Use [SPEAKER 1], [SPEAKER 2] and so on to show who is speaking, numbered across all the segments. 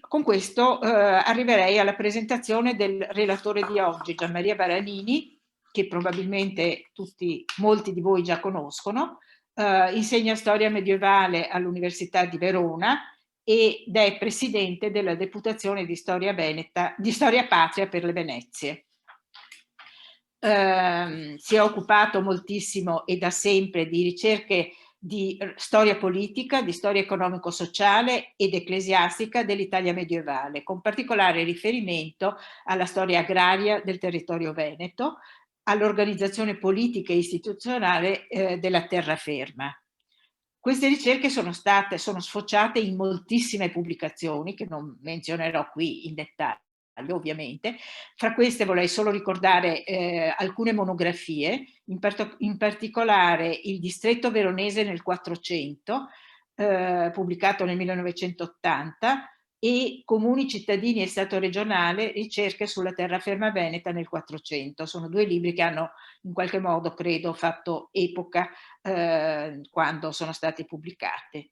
[SPEAKER 1] con questo arriverei alla presentazione del relatore di oggi, Gianmaria Baranini, che probabilmente molti di voi già conoscono. Insegna storia medievale all'Università di Verona ed è presidente della Deputazione di Storia Veneta, di Storia Patria per le Venezie. Si è occupato moltissimo e da sempre di ricerche di storia politica, di storia economico-sociale ed ecclesiastica dell'Italia medievale, con particolare riferimento alla storia agraria del territorio veneto, all'organizzazione politica e istituzionale della terraferma. Queste ricerche sono sfociate in moltissime pubblicazioni, che non menzionerò qui in dettaglio, ovviamente. Fra queste vorrei solo ricordare alcune monografie, in particolare Il distretto veronese nel 400, pubblicato nel 1980, e Comuni, cittadini e Stato regionale, ricerche sulla terraferma veneta nel 400. Sono due libri che hanno in qualche modo, credo, fatto epoca quando sono stati pubblicati.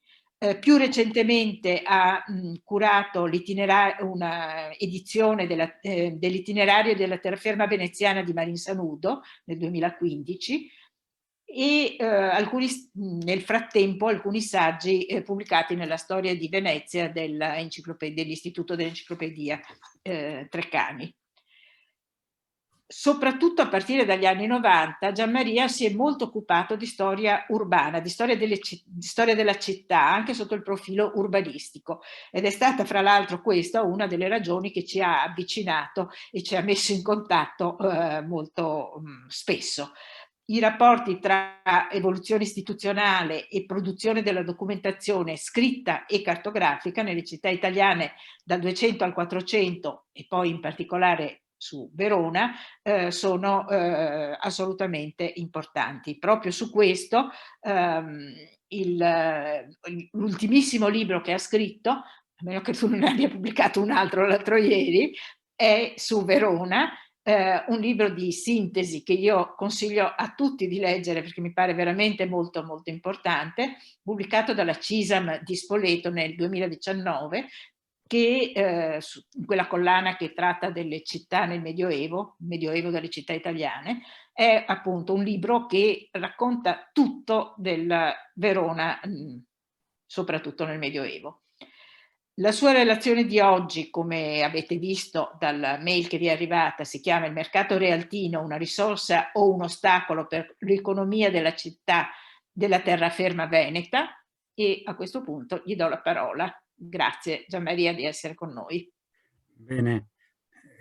[SPEAKER 1] Più recentemente ha curato una edizione dell'itinerario della terraferma veneziana di Marin Sanudo nel 2015 e nel frattempo alcuni saggi pubblicati nella storia di Venezia dell'Istituto dell'Enciclopedia Treccani. Soprattutto a partire dagli anni 90, Gianmaria si è molto occupato di storia urbana, di storia della città, anche sotto il profilo urbanistico. Ed è stata, fra l'altro, questa una delle ragioni che ci ha avvicinato e ci ha messo in contatto molto spesso. I rapporti tra evoluzione istituzionale e produzione della documentazione scritta e cartografica nelle città italiane dal 200 al 400 e poi in particolare su Verona sono assolutamente importanti. Proprio su questo l'ultimissimo libro che ha scritto, a meno che tu non ne abbia pubblicato un altro l'altro ieri, è su Verona, un libro di sintesi che io consiglio a tutti di leggere perché mi pare veramente molto molto importante, pubblicato dalla CISAM di Spoleto nel 2019, che in quella collana che tratta delle città nel Medioevo, il Medioevo delle città italiane, è appunto un libro che racconta tutto del Verona, soprattutto nel Medioevo. La sua relazione di oggi, come avete visto dalla mail che vi è arrivata, si chiama Il mercato realtino, una risorsa o un ostacolo per l'economia della città della terraferma veneta, e a questo punto gli do la parola. Grazie Gianmaria di essere con noi.
[SPEAKER 2] Bene,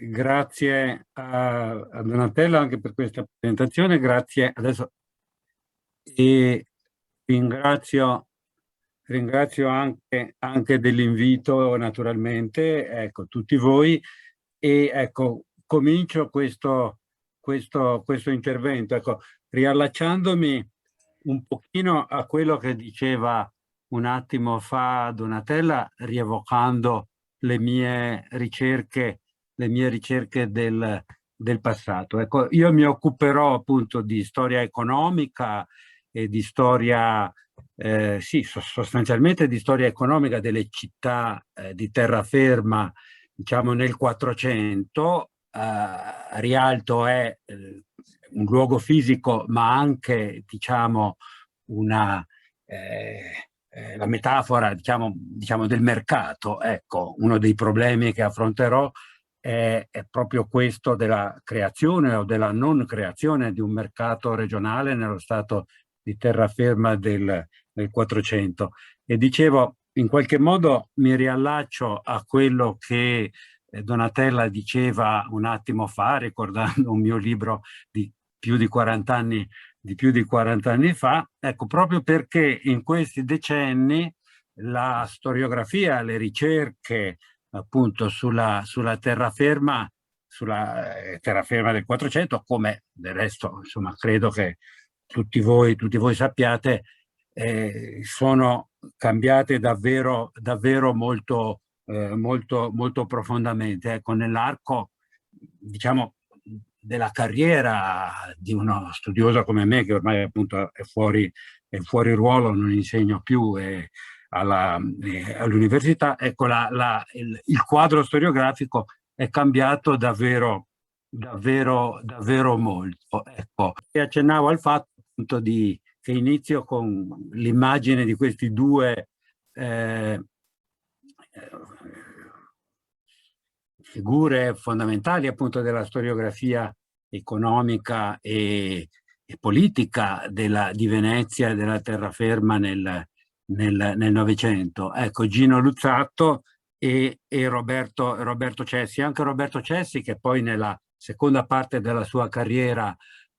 [SPEAKER 2] grazie a Donatella anche per questa presentazione, grazie adesso e ringrazio anche dell'invito naturalmente, ecco, tutti voi, e ecco, comincio questo intervento, ecco, riallacciandomi un pochino a quello che diceva un attimo fa Donatella, rievocando le mie ricerche del passato. Ecco, io mi occuperò appunto di storia economica e di storia, sì, sostanzialmente di storia economica delle città di terraferma, diciamo nel 400. Rialto è un luogo fisico, ma anche, diciamo, la metafora, diciamo, del mercato. Ecco, uno dei problemi che affronterò è proprio questo della creazione o della non creazione di un mercato regionale nello stato di terraferma del 400. E dicevo, in qualche modo mi riallaccio a quello che Donatella diceva un attimo fa, ricordando un mio libro di più di 40 anni fa, ecco, proprio perché in questi decenni la storiografia, le ricerche appunto sulla terraferma del 400, come del resto, insomma, credo che tutti voi sappiate, sono cambiate davvero molto profondamente. Ecco, nell'arco, diciamo, della carriera di uno studioso come me, che ormai appunto è fuori ruolo, non insegno più, e all'università, ecco, il quadro storiografico è cambiato davvero, davvero molto. Ecco, e accennavo al fatto appunto che inizio con l'immagine di questi due figure fondamentali appunto della storiografia economica e politica di Venezia e della terraferma nel Novecento. Ecco, Gino Luzzatto e Roberto Cessi. Anche Roberto Cessi, che poi nella seconda parte della sua carriera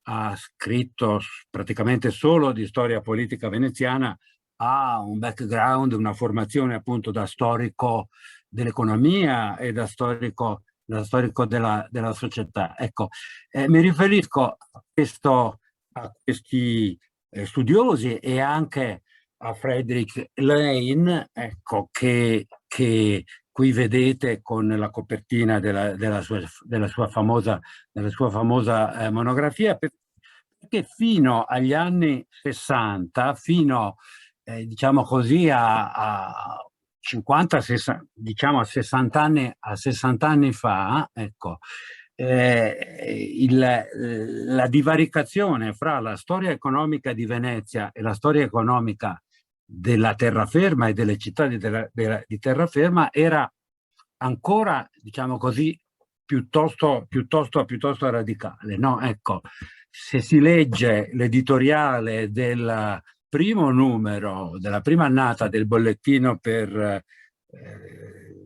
[SPEAKER 2] ha scritto praticamente solo di storia politica veneziana, ha un background, una formazione appunto da storico dell'economia e da storico della società. Ecco, mi riferisco a questi studiosi e anche a Frederick Lane, ecco, che qui vedete con la copertina della sua famosa monografia, perché fino agli anni 60, fino diciamo così a 50, 60, diciamo a 60 anni fa, ecco, la divaricazione fra la storia economica di Venezia e la storia economica della terraferma e delle città di terraferma era ancora, diciamo così, piuttosto radicale, no? Ecco, se si legge l'editoriale del primo numero, della prima annata del bollettino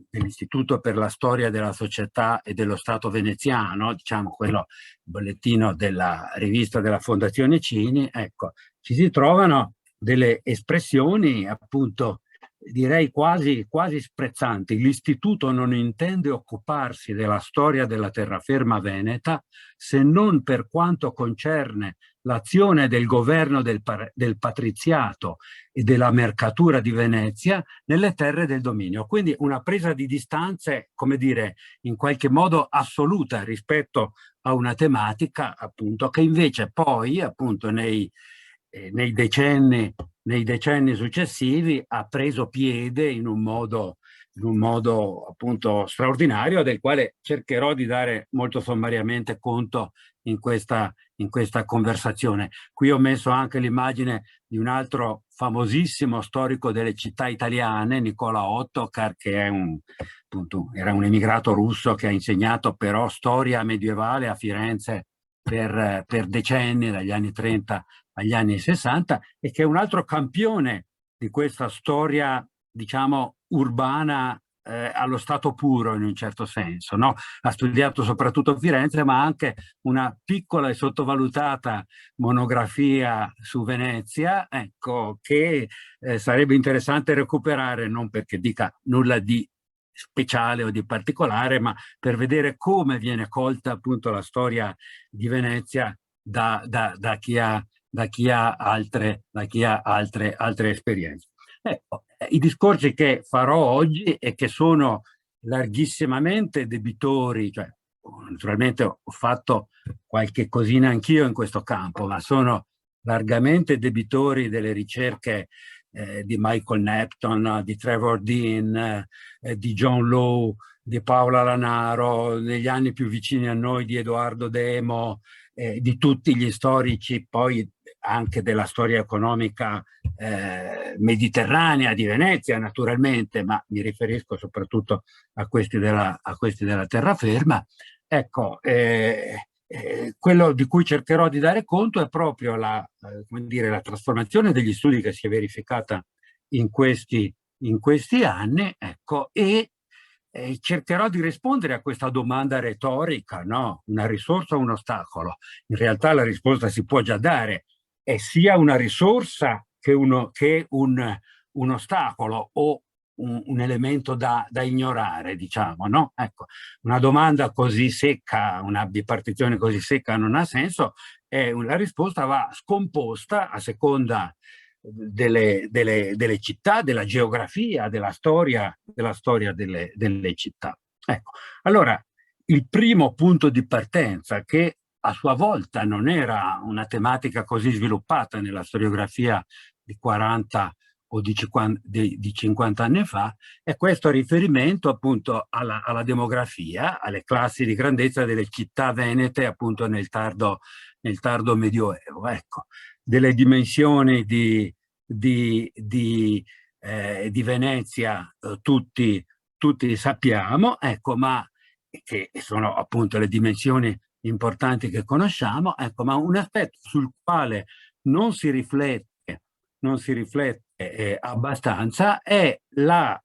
[SPEAKER 2] dell'Istituto per la Storia della Società e dello Stato veneziano, diciamo quello, bollettino della rivista della Fondazione Cini, ecco, ci si trovano delle espressioni appunto direi quasi sprezzanti. L'istituto non intende occuparsi della storia della terraferma veneta se non per quanto concerne l'azione del governo del patriziato e della mercatura di Venezia nelle terre del dominio. Quindi una presa di distanze, come dire, in qualche modo assoluta rispetto a una tematica appunto che invece poi appunto nei decenni successivi ha preso piede in un modo appunto straordinario, del quale cercherò di dare molto sommariamente conto in questa conversazione. Qui ho messo anche l'immagine di un altro famosissimo storico delle città italiane, Nicola Ottokar, che è appunto, era un emigrato russo che ha insegnato però storia medievale a Firenze per decenni, dagli anni 30 agli anni 60, e che è un altro campione di questa storia, diciamo, urbana allo stato puro in un certo senso, no? Ha studiato soprattutto a Firenze, ma anche una piccola e sottovalutata monografia su Venezia, ecco, che sarebbe interessante recuperare, non perché dica nulla di speciale o di particolare, ma per vedere come viene colta appunto la storia di Venezia da chi ha altre esperienze. Ecco, i discorsi che farò oggi e che sono larghissimamente debitori, cioè naturalmente ho fatto qualche cosina anch'io in questo campo, ma sono largamente debitori delle ricerche di Michael Nepton, di Trevor Dean, di John Lowe, di Paola Lanaro, negli anni più vicini a noi di Edoardo Demo, di tutti gli storici poi anche della storia economica mediterranea di Venezia naturalmente, ma mi riferisco soprattutto a questi della terraferma. Ecco, quello di cui cercherò di dare conto è proprio come dire, la trasformazione degli studi che si è verificata in questi anni, ecco, e cercherò di rispondere a questa domanda retorica, no? Una risorsa o un ostacolo? In realtà la risposta si può già dare, è sia una risorsa che un ostacolo o un elemento da ignorare, diciamo, no? Ecco, una domanda così secca, una bipartizione così secca non ha senso, la risposta va scomposta a seconda delle città, della geografia, della storia delle città. Ecco, allora il primo punto di partenza, che a sua volta non era una tematica così sviluppata nella storiografia di 40 o di 50 anni fa, è questo riferimento appunto alla demografia, alle classi di grandezza delle città venete appunto nel tardo Medioevo. Ecco, delle dimensioni di Venezia tutti sappiamo, ecco, ma che sono appunto le dimensioni importanti che conosciamo, ecco, ma un aspetto sul quale non si riflette abbastanza è la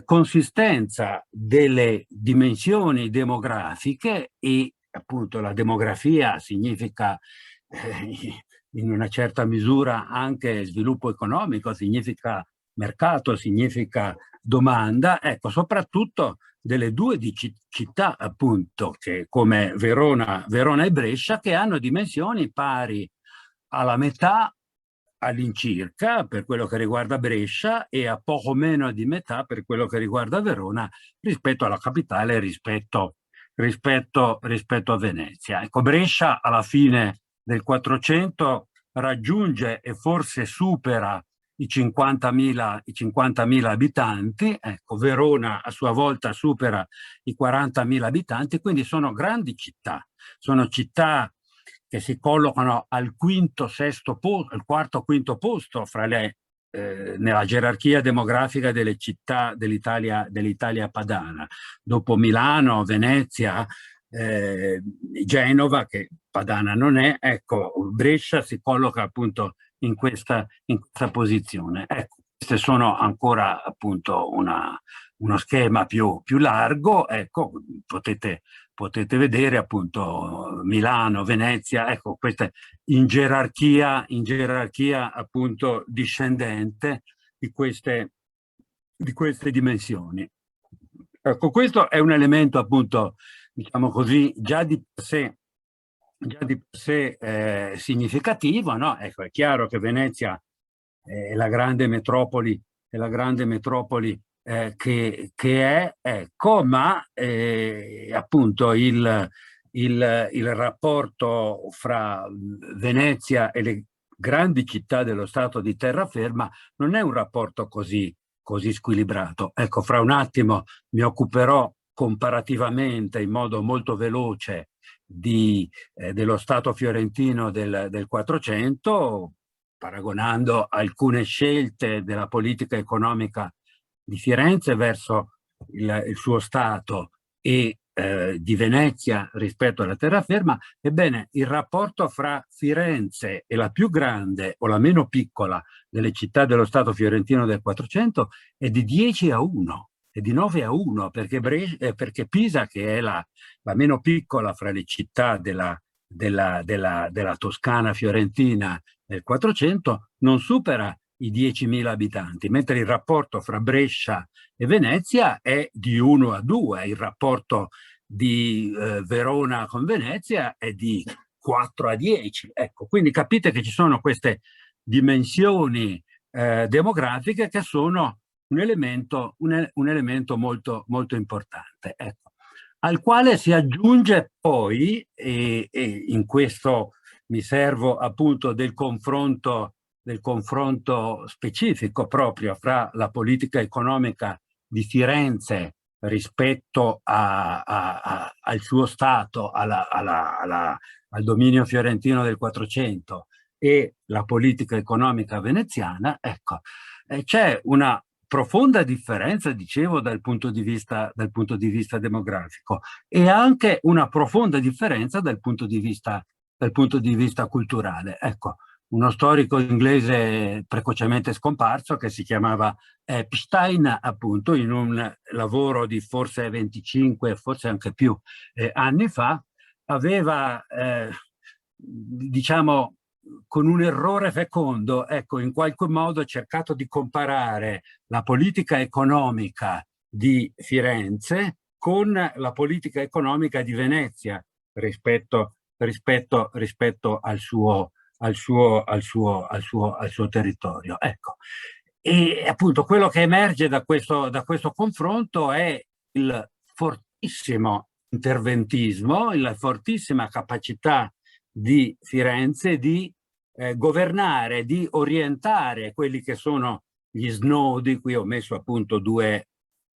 [SPEAKER 2] consistenza delle dimensioni demografiche, e appunto la demografia significa in una certa misura anche sviluppo economico, significa mercato, significa domanda, ecco, soprattutto delle due città appunto che come Verona e Brescia, che hanno dimensioni pari alla metà all'incirca per quello che riguarda Brescia e a poco meno di metà per quello che riguarda Verona rispetto alla capitale, rispetto a Venezia. Ecco, Brescia alla fine del 400 raggiunge e forse supera i 50.000 abitanti, ecco, Verona a sua volta supera i 40.000 abitanti, quindi sono grandi città, sono città che si collocano al quarto, quinto posto fra nella gerarchia demografica delle città dell'Italia padana, dopo Milano, Venezia, Genova, che padana non è, ecco, Brescia si colloca appunto in questa posizione. Ecco, queste sono ancora appunto uno schema più largo, ecco, potete vedere appunto Milano, Venezia, ecco, queste in gerarchia appunto discendente di queste dimensioni. Ecco, questo è un elemento appunto, diciamo così, già di per sé significativo, no? Ecco, è chiaro che Venezia è la grande metropoli, che è, ecco, ma appunto il rapporto fra Venezia e le grandi città dello Stato di terraferma non è un rapporto così squilibrato. Ecco, fra un attimo mi occuperò comparativamente, in modo molto veloce, dello Stato fiorentino del 400, paragonando alcune scelte della politica economica di Firenze verso il suo Stato e di Venezia rispetto alla terraferma. Ebbene, il rapporto fra Firenze e la più grande o la meno piccola delle città dello Stato fiorentino del 400 è di 10-1, è di 9-1, perché Pisa, che è la meno piccola fra le città della Toscana fiorentina del 400, non supera i 10.000 abitanti, mentre il rapporto fra Brescia e Venezia è di 1-2, il rapporto di Verona con Venezia è di 4-10. Ecco, quindi capite che ci sono queste dimensioni demografiche che sono un elemento molto, molto importante. Ecco, al quale si aggiunge poi, e in questo mi servo appunto del confronto specifico proprio fra la politica economica di Firenze rispetto al suo Stato, al dominio fiorentino del 400, e la politica economica veneziana, ecco, c'è una profonda differenza, dicevo, dal punto di vista demografico, e anche una profonda differenza dal punto di vista culturale. Ecco, uno storico inglese precocemente scomparso, che si chiamava Epstein, appunto, in un lavoro di forse 25, forse anche più anni fa, aveva, diciamo, con un errore fecondo, ecco, in qualche modo cercato di comparare la politica economica di Firenze con la politica economica di Venezia rispetto al suo territorio. Ecco. E appunto quello che emerge da questo confronto è il fortissimo interventismo, la fortissima capacità di Firenze di governare, di orientare quelli che sono gli snodi. Qui ho messo appunto due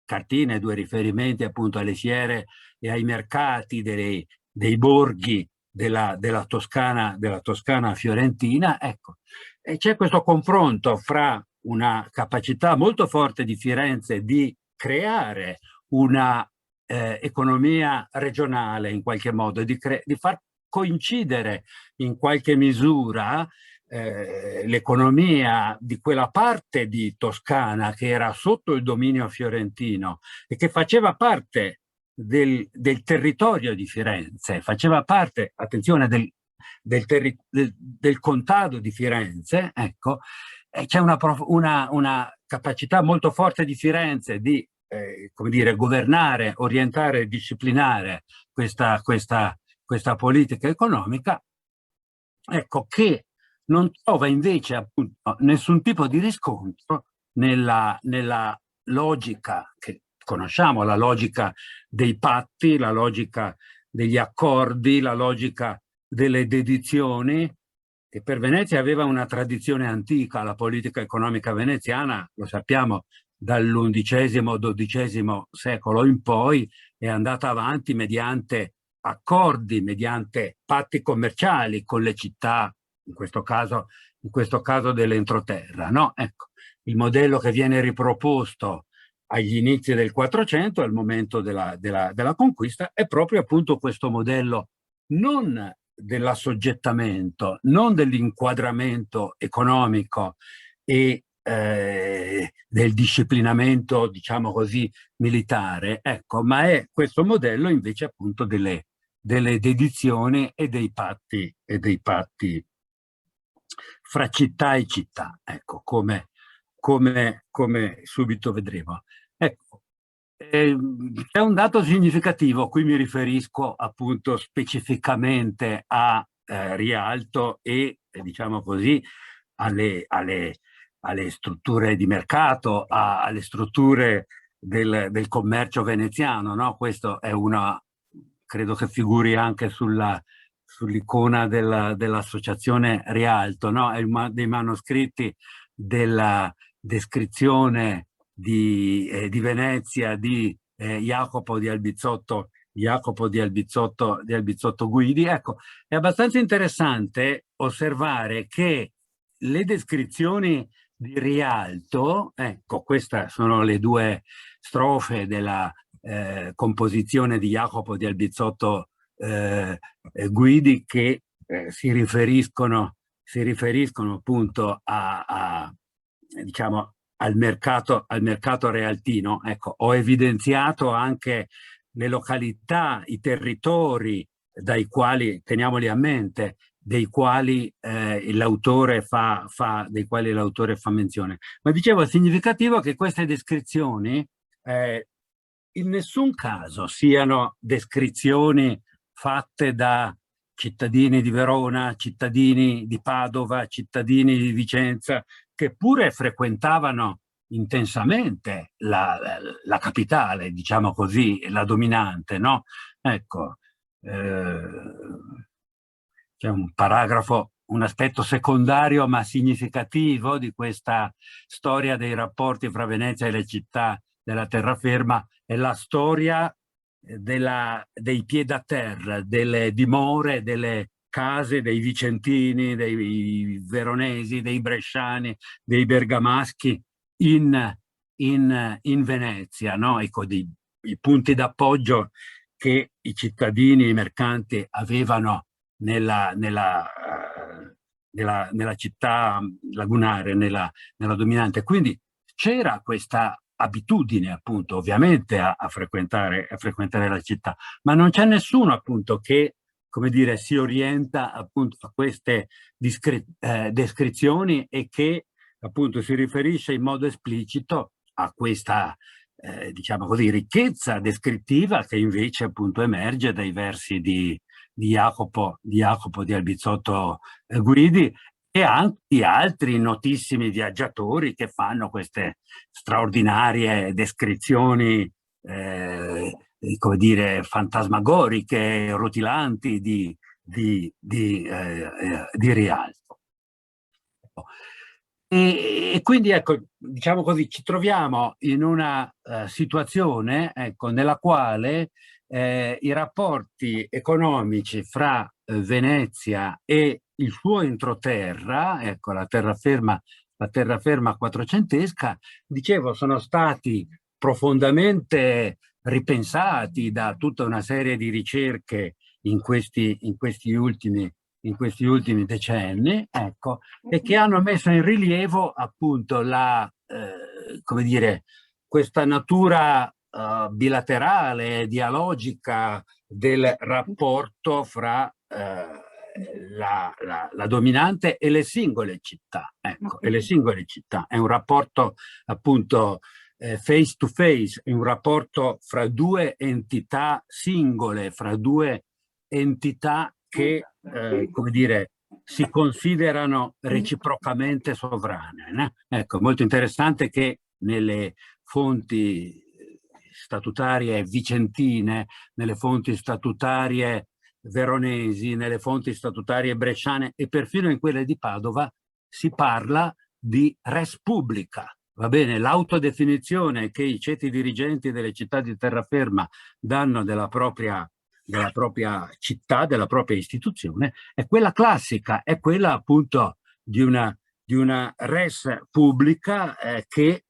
[SPEAKER 2] cartine, due riferimenti appunto alle fiere e ai mercati dei borghi della Toscana fiorentina. Ecco, e c'è questo confronto fra una capacità molto forte di Firenze di creare una economia regionale in qualche modo, di far coincidere in qualche misura l'economia di quella parte di Toscana che era sotto il dominio fiorentino e che faceva parte del territorio di Firenze, faceva parte, attenzione, del contado di Firenze. Ecco, c'è una capacità molto forte di Firenze di come dire, governare, orientare e disciplinare questa politica economica, ecco, che non trova invece appunto nessun tipo di riscontro nella logica che conosciamo, la logica dei patti, la logica degli accordi, la logica delle dedizioni, che per Venezia aveva una tradizione antica. La politica economica veneziana, lo sappiamo, dall'XI-XII secolo in poi è andata avanti mediante accordi, mediante patti commerciali con le città, in questo caso dell'entroterra, no? Ecco, il modello che viene riproposto agli inizi del 400, al momento della conquista, è proprio appunto questo modello non dell'assoggettamento, non dell'inquadramento economico e del disciplinamento, diciamo così, militare, ecco, ma è questo modello invece appunto delle dedizioni e dei patti fra città e città, ecco, come subito vedremo. Ecco, c'è un dato significativo, qui mi riferisco appunto specificamente a Rialto e diciamo così alle strutture di mercato, alle strutture del commercio veneziano, no? Questo è credo che figuri anche sull'icona dell'associazione Rialto, no? È dei manoscritti della descrizione di Venezia di Jacopo di Albizotto Guidi. Ecco, è abbastanza interessante osservare che le descrizioni di Rialto, ecco, queste sono le due strofe della composizione di Jacopo di Albizotto Guidi, che si riferiscono appunto diciamo, al mercato realtino. Ecco, ho evidenziato anche le località, i territori dai quali, teniamoli a mente, dei quali l'autore fa menzione. Ma dicevo, è significativo che queste descrizioni in nessun caso siano descrizioni fatte da cittadini di Verona, cittadini di Padova, cittadini di Vicenza, che pure frequentavano intensamente la capitale, diciamo così, la dominante, no? Ecco, c'è un paragrafo, un aspetto secondario ma significativo di questa storia dei rapporti fra Venezia e le città della terraferma, è la storia dei pied-à-terre, delle dimore, delle case dei vicentini, dei veronesi, dei bresciani, dei bergamaschi in Venezia, no? Ecco, i punti d'appoggio che i cittadini, i mercanti avevano nella città lagunare, nella dominante. Quindi c'era questa abitudine appunto ovviamente a frequentare la città, ma non c'è nessuno appunto che, come dire, si orienta appunto a queste descrizioni e che appunto si riferisce in modo esplicito a questa diciamo così ricchezza descrittiva che invece appunto emerge dai versi di Jacopo di Albizotto Guidi e anche di altri notissimi viaggiatori che fanno queste straordinarie descrizioni come dire, fantasmagoriche, rutilanti di Rialto. E quindi, ecco, diciamo così, ci troviamo in una situazione, ecco, nella quale i rapporti economici fra Venezia e il suo entroterra, ecco, la terraferma quattrocentesca, dicevo, sono stati profondamente ripensati da tutta una serie di ricerche in questi ultimi decenni, ecco, e che hanno messo in rilievo appunto come dire, questa natura bilaterale, dialogica del rapporto fra la dominante e le singole città. Ecco, e le singole città. È un rapporto appunto face to face, è un rapporto fra due entità singole, fra due entità che, come dire, si considerano reciprocamente sovrane. Né? Ecco, molto interessante che nelle fonti statutarie vicentine, nelle fonti statutarie veronesi, nelle fonti statutarie bresciane e perfino in quelle di Padova si parla di res publica. Va bene, l'autodefinizione che i ceti dirigenti delle città di terraferma danno della propria città, della propria istituzione, è quella classica, è quella appunto di una res pubblica che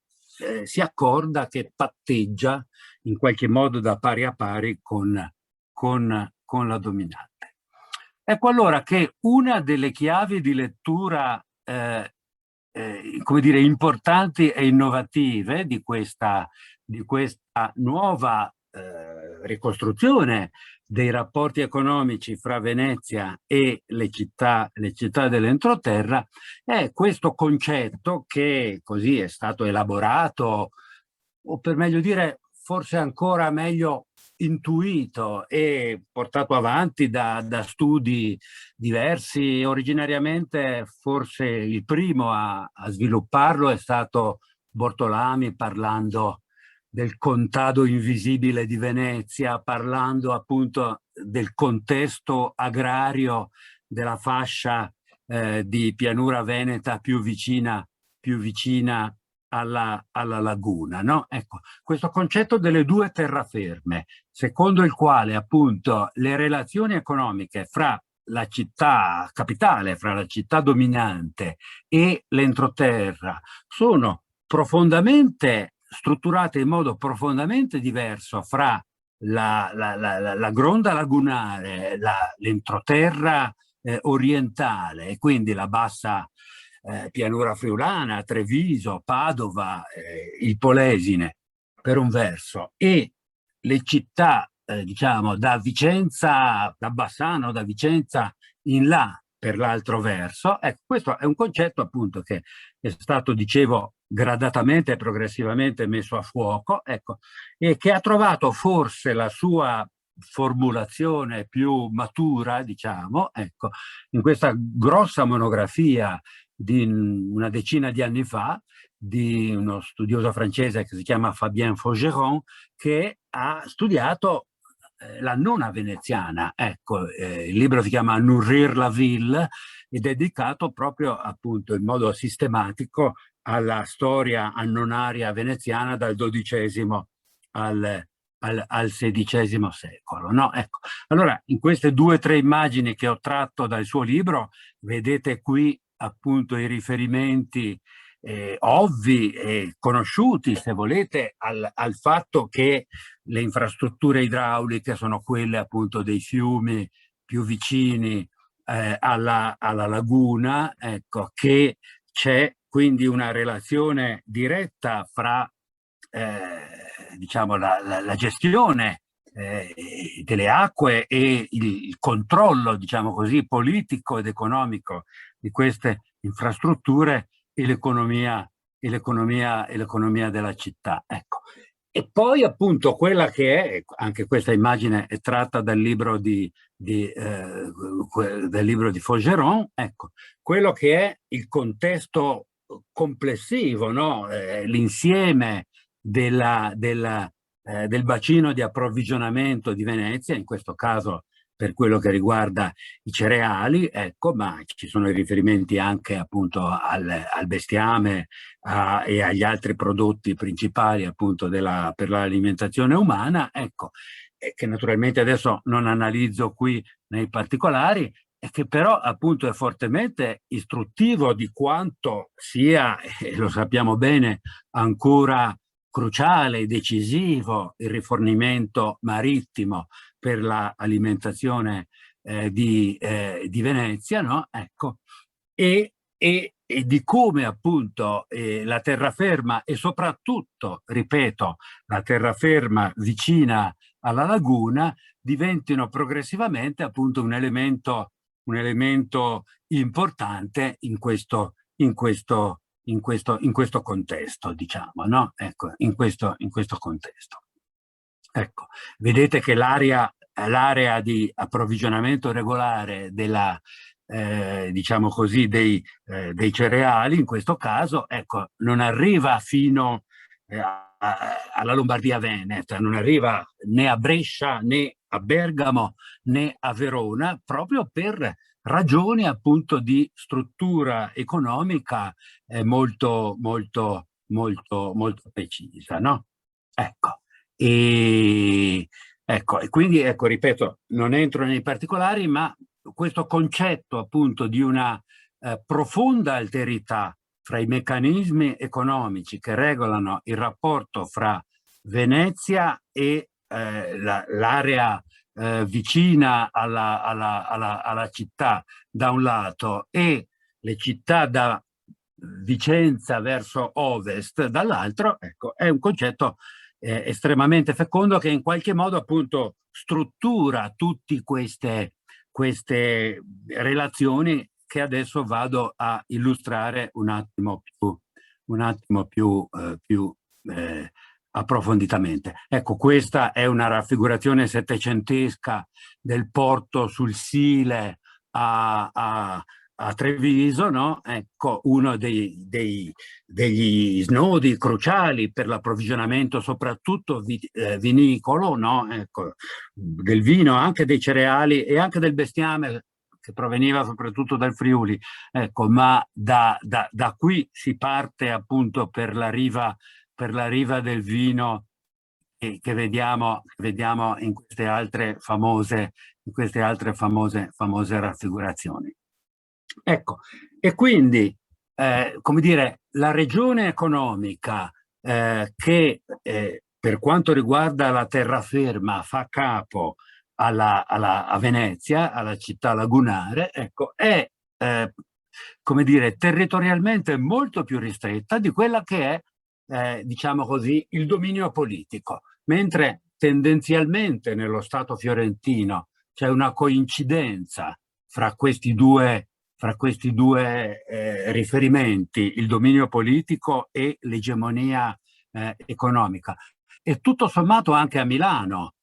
[SPEAKER 2] si accorda, che patteggia in qualche modo da pari a pari con la dominante. Ecco allora che una delle chiavi di lettura come dire, importanti e innovative di questa nuova ricostruzione dei rapporti economici fra Venezia e le città dell'entroterra è questo concetto che così è stato elaborato, o per meglio dire, forse ancora meglio intuito e portato avanti da studi diversi. Originariamente forse il primo a svilupparlo è stato Bortolami, parlando del contado invisibile di Venezia, parlando appunto del contesto agrario della fascia di pianura veneta più vicina alla laguna, no? Ecco, questo concetto delle due terraferme, secondo il quale appunto le relazioni economiche fra la città capitale, fra la città dominante e l'entroterra sono profondamente strutturate in modo profondamente diverso fra la gronda lagunare, l'entroterra orientale e quindi la bassa pianura friulana, Treviso, Padova, il Polesine per un verso, e le città diciamo da Vicenza, da Bassano, da Vicenza in là per l'altro verso. Ecco, questo è un concetto appunto che è stato, dicevo, gradatamente e progressivamente messo a fuoco, ecco, e che ha trovato forse la sua formulazione più matura, diciamo, ecco, in questa grossa monografia di una decina di anni fa di uno studioso francese che si chiama Fabien Faugeron, che ha studiato la nona veneziana. Ecco, il libro si chiama Nourrir la ville ed è dedicato proprio appunto in modo sistematico alla storia annonaria veneziana dal XII al XVI secolo. No? Ecco. Allora, in queste 2 o 3 immagini che ho tratto dal suo libro, vedete qui appunto i riferimenti ovvi e conosciuti, se volete, al fatto che le infrastrutture idrauliche sono quelle appunto dei fiumi più vicini alla laguna, ecco, che c'è quindi una relazione diretta fra diciamo la gestione delle acque e il controllo, diciamo così, politico ed economico di queste infrastrutture e l'economia della città. Ecco. E poi appunto quella che è, anche questa immagine è tratta dal libro di Faugeron, ecco, quello che è il contesto complessivo, no? L'insieme del bacino di approvvigionamento di Venezia, in questo caso per quello che riguarda i cereali, ecco, ma ci sono i riferimenti anche appunto al bestiame e agli altri prodotti principali appunto per l'alimentazione umana, ecco, che naturalmente adesso non analizzo qui nei particolari, e che però appunto è fortemente istruttivo di quanto sia, e lo sappiamo bene, ancora cruciale, decisivo il rifornimento marittimo per l'alimentazione di Venezia, no? Ecco, e di come appunto la terraferma e soprattutto, ripeto, la terraferma vicina alla laguna diventino progressivamente appunto un elemento importante in questo contesto, diciamo, no? Ecco, in questo contesto. Ecco, vedete che l'area di approvvigionamento regolare della, diciamo così, dei cereali, in questo caso, ecco, non arriva fino alla Lombardia Veneta, non arriva né a Brescia né a Bergamo né a Verona, proprio per ragioni appunto di struttura economica molto precisa, no? Ecco. E quindi, ecco, ripeto, non entro nei particolari, ma questo concetto appunto di una profonda alterità fra i meccanismi economici che regolano il rapporto fra Venezia e l'area vicina alla città da un lato e le città da Vicenza verso ovest dall'altro, ecco, è un concetto estremamente fecondo che in qualche modo appunto struttura tutte queste relazioni che adesso vado a illustrare un attimo più approfonditamente. Ecco, questa è una raffigurazione settecentesca del porto sul Sile a Treviso, no? Ecco, uno degli snodi cruciali per l'approvvigionamento soprattutto vinicolo, no? Ecco, del vino, anche dei cereali e anche del bestiame che proveniva soprattutto dal Friuli, ecco, ma da qui si parte appunto per la riva del vino che vediamo in queste altre famose raffigurazioni. Ecco, e quindi, come dire, la regione economica che per quanto riguarda la terraferma fa capo a Venezia, alla città lagunare, ecco, è, come dire, territorialmente molto più ristretta di quella che è, diciamo così, il dominio politico, mentre tendenzialmente nello Stato fiorentino c'è una coincidenza fra questi due riferimenti, il dominio politico e l'egemonia economica. E tutto sommato anche a Milano,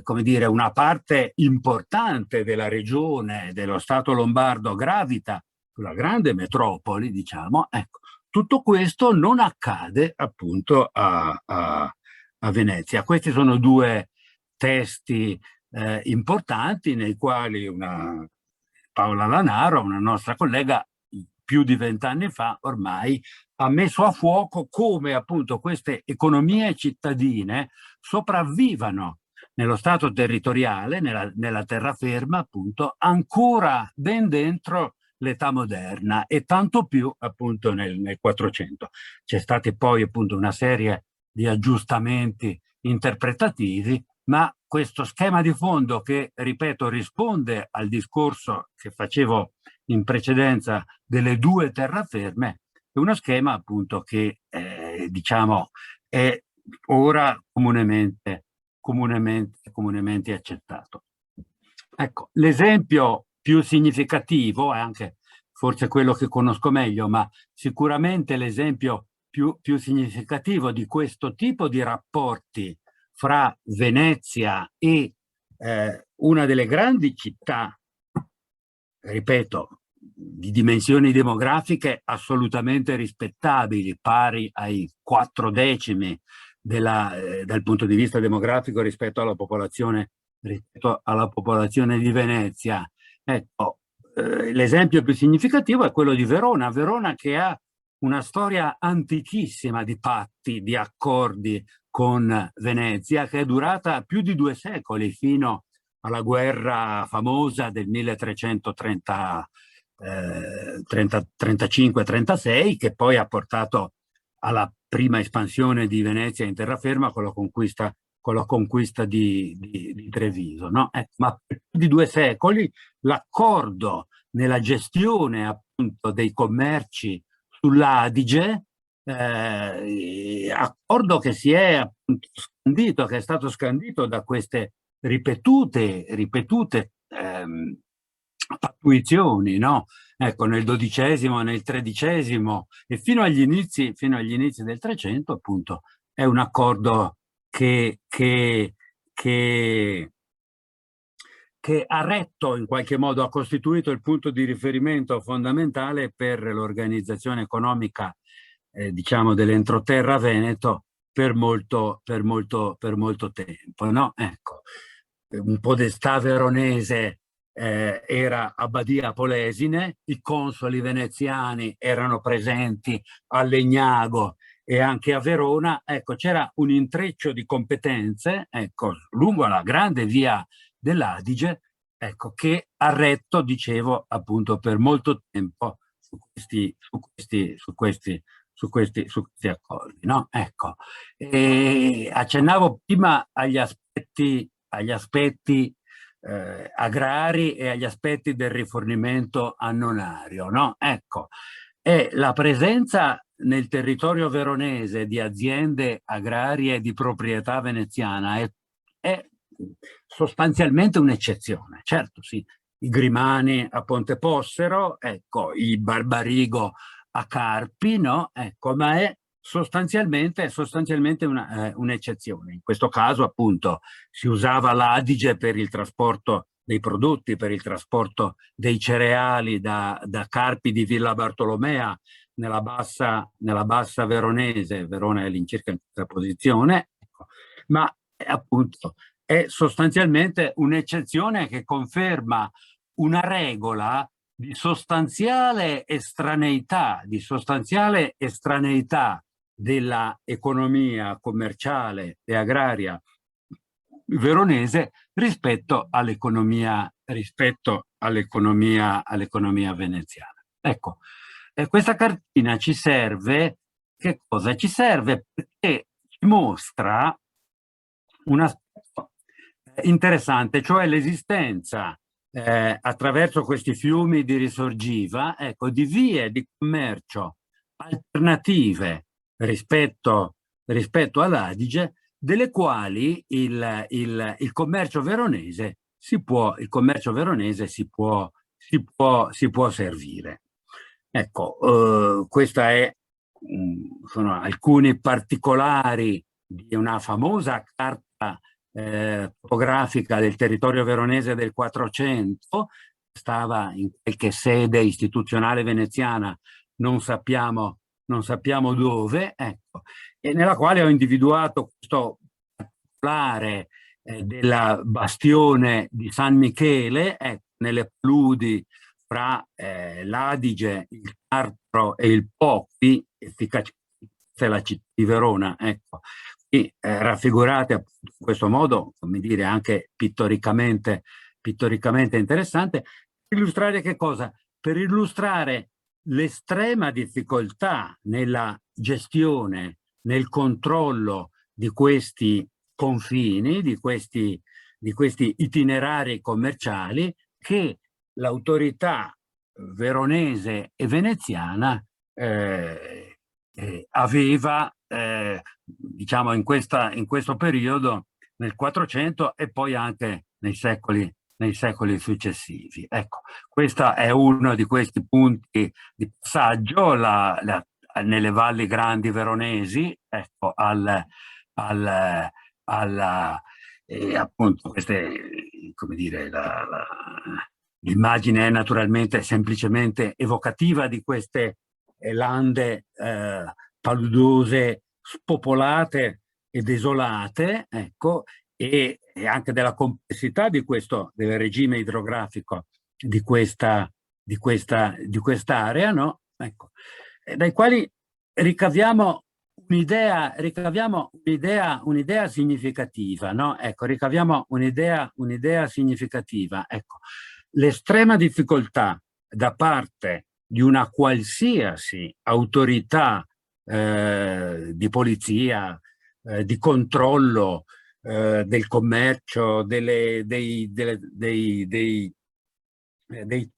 [SPEAKER 2] come dire, una parte importante della regione, dello Stato lombardo, gravita sulla grande metropoli, diciamo, ecco, tutto questo non accade appunto a Venezia. Questi sono due testi importanti nei quali Paola Lanaro, una nostra collega, più di 20 anni fa ormai, ha messo a fuoco come appunto queste economie cittadine sopravvivano nello stato territoriale, nella terraferma appunto, ancora ben dentro l'età moderna e tanto più appunto nel 400. C'è stata poi appunto una serie di aggiustamenti interpretativi, ma questo schema di fondo che, ripeto, risponde al discorso che facevo in precedenza delle due terraferme, è uno schema appunto che diciamo è ora comunemente accettato. Ecco, l'esempio più significativo, è anche forse quello che conosco meglio, ma sicuramente l'esempio più significativo di questo tipo di rapporti fra Venezia e una delle grandi città, ripeto, di dimensioni demografiche assolutamente rispettabili, pari ai 4 decimi dal punto di vista demografico rispetto alla popolazione rispetto alla popolazione di Venezia. Ecco, l'esempio più significativo è quello di Verona. Verona che ha una storia antichissima di patti, di accordi con Venezia, che è durata più di 2 secoli, fino alla guerra famosa del 1335-36, che poi ha portato alla prima espansione di Venezia in terraferma con la conquista di Treviso. No? Ma per più di 2 secoli l'accordo nella gestione appunto dei commerci sull'Adige, accordo che si è appunto scandito, che è stato scandito da queste ripetute pattuizioni, no? Ecco, nel XII, nel XIII e fino agli inizi del Trecento, appunto, è un accordo che ha retto in qualche modo, ha costituito il punto di riferimento fondamentale per l'organizzazione economica, diciamo, dell'entroterra veneto per molto tempo, no? Ecco, un podestà veronese era a Badia Polesine, i consoli veneziani erano presenti a Legnago e anche a Verona. Ecco, c'era un intreccio di competenze, ecco, lungo la grande via dell'Adige, ecco, che ha retto, dicevo, appunto, per molto tempo su questi accordi, no? Ecco, e accennavo prima agli aspetti agrari e agli aspetti del rifornimento annonario, no? Ecco, è la presenza nel territorio veronese di aziende agrarie di proprietà veneziana è sostanzialmente un'eccezione. Certo, sì, i Grimani a Ponte Possero, ecco, i Barbarigo a Carpi, no? Ecco, ma è sostanzialmente un'eccezione. In questo caso, appunto, si usava l'Adige per il trasporto dei prodotti, per il trasporto dei cereali da Carpi di Villa Bartolomea nella bassa veronese. Verona è all'incirca in questa posizione, ecco. Ma appunto è sostanzialmente un'eccezione che conferma una regola di sostanziale estraneità della economia commerciale e agraria veronese rispetto all'economia veneziana. Ecco, questa cartina ci serve, che cosa? Ci serve perché ci mostra un aspetto interessante, cioè l'esistenza attraverso questi fiumi di risorgiva, ecco, di vie di commercio alternative rispetto all'Adige, delle quali il commercio veronese si può servire. Ecco, questa sono alcuni particolari di una famosa carta topografica del territorio veronese del 400, stava in qualche sede istituzionale veneziana, non sappiamo dove, ecco, e nella quale ho individuato questo particolare della bastione di San Michele, nelle paludi fra l'Adige, il Cartro e il Po, qui efficacemente la città di Verona, ecco. E raffigurate appunto in questo modo, come dire, anche pittoricamente interessante, per illustrare che cosa? Per illustrare l'estrema difficoltà nella gestione, nel controllo di questi confini, di questi itinerari commerciali che l'autorità veronese e veneziana aveva diciamo in questo periodo, nel 400 e poi anche nei secoli successivi. Ecco, questo è uno di questi punti di passaggio nelle valli grandi veronesi, ecco, appunto queste, come dire, l'immagine è naturalmente semplicemente evocativa di queste lande paludose, spopolate e desolate, ecco, e anche della complessità di questo, del regime idrografico di quest'area, no? Ecco, dai quali ricaviamo un'idea significativa, no? Ecco, ricaviamo un'idea significativa. Ecco, l'estrema difficoltà da parte di una qualsiasi autorità di polizia, di controllo del commercio, dei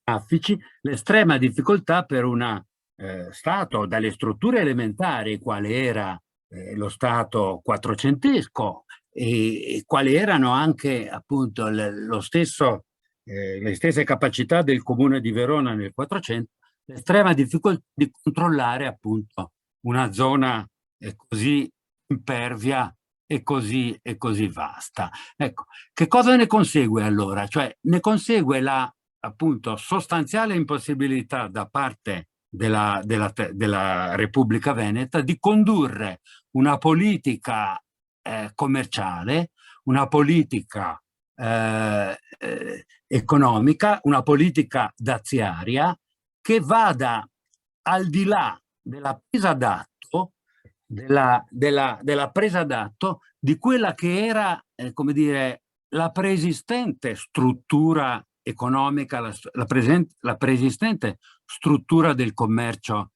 [SPEAKER 2] traffici, l'estrema difficoltà per una Stato dalle strutture elementari, quale era lo Stato quattrocentesco e quali erano anche appunto le stesse capacità del Comune di Verona nel 400, l'estrema difficoltà di controllare appunto una zona così impervia e così vasta. Ecco, che cosa ne consegue allora? Cioè ne consegue la appunto sostanziale impossibilità da parte della Repubblica Veneta di condurre una politica commerciale, una politica economica, una politica daziaria che vada al di là della presa d'atto di quella che era, come dire, la preesistente struttura economica, la preesistente struttura del commercio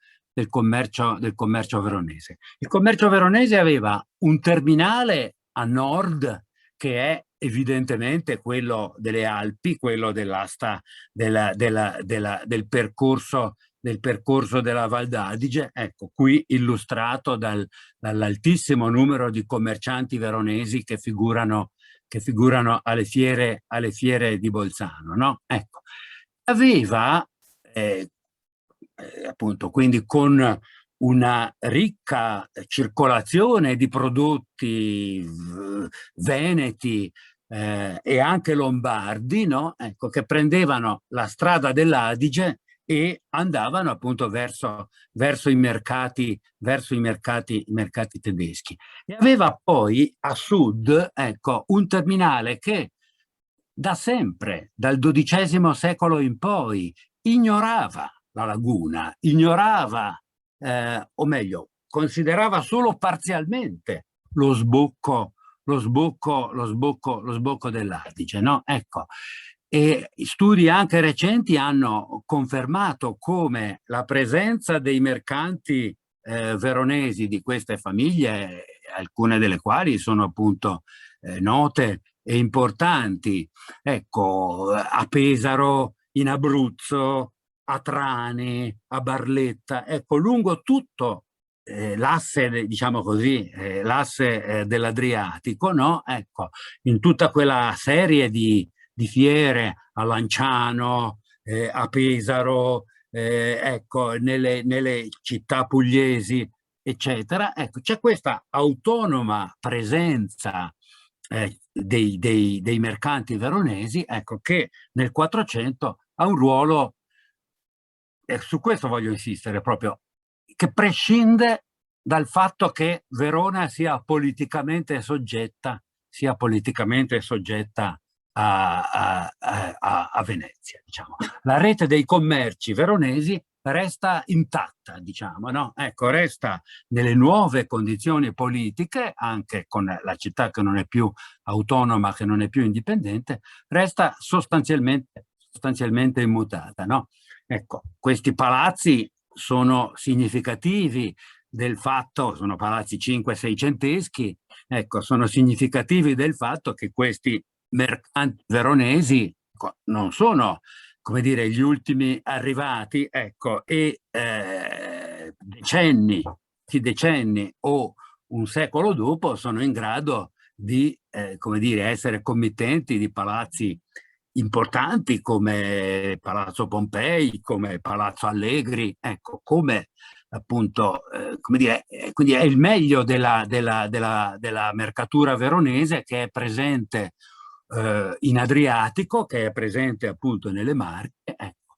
[SPEAKER 2] veronese. Il commercio veronese aveva un terminale a nord che è evidentemente quello delle Alpi, quello dell'asta del percorso della Val d'Adige, ecco, qui illustrato dall'altissimo numero di commercianti veronesi che figurano alle fiere di Bolzano, no? Ecco, aveva appunto quindi con una ricca circolazione di prodotti veneti e anche lombardi, no? Ecco, che prendevano la strada dell'Adige e andavano appunto verso i mercati tedeschi. E aveva poi a sud, ecco, un terminale che da sempre, dal XII secolo in poi, ignorava la laguna, o meglio, considerava solo parzialmente lo sbocco dell'Adige, no? Ecco. E studi anche recenti hanno confermato come la presenza dei mercanti veronesi di queste famiglie, alcune delle quali sono appunto note e importanti, ecco, a Pesaro, in Abruzzo, a Trani, a Barletta, ecco, lungo tutto l'asse, diciamo così, l'asse dell'Adriatico, no? Ecco, in tutta quella serie di fiere a Lanciano, a Pesaro, ecco, nelle città pugliesi, eccetera. Ecco, c'è questa autonoma presenza dei mercanti veronesi, ecco, che nel 400 ha un ruolo, e su questo voglio insistere proprio, che prescinde dal fatto che Verona sia politicamente soggetta a Venezia, diciamo. La rete dei commerci veronesi resta intatta, diciamo, no? Ecco, resta nelle nuove condizioni politiche, anche con la città che non è più autonoma, che non è più indipendente, resta sostanzialmente immutata, no? Ecco, questi palazzi sono significativi del fatto, sono palazzi 5-6centeschi, ecco, sono significativi del fatto che questi mercanti veronesi non sono, come dire, gli ultimi arrivati, ecco, e decenni o un secolo dopo sono in grado di, come dire, essere committenti di palazzi importanti come Palazzo Pompei, come Palazzo Allegri, ecco, come appunto, come dire, quindi è il meglio della mercatura veronese che è presente in Adriatico, che è presente appunto nelle Marche, ecco.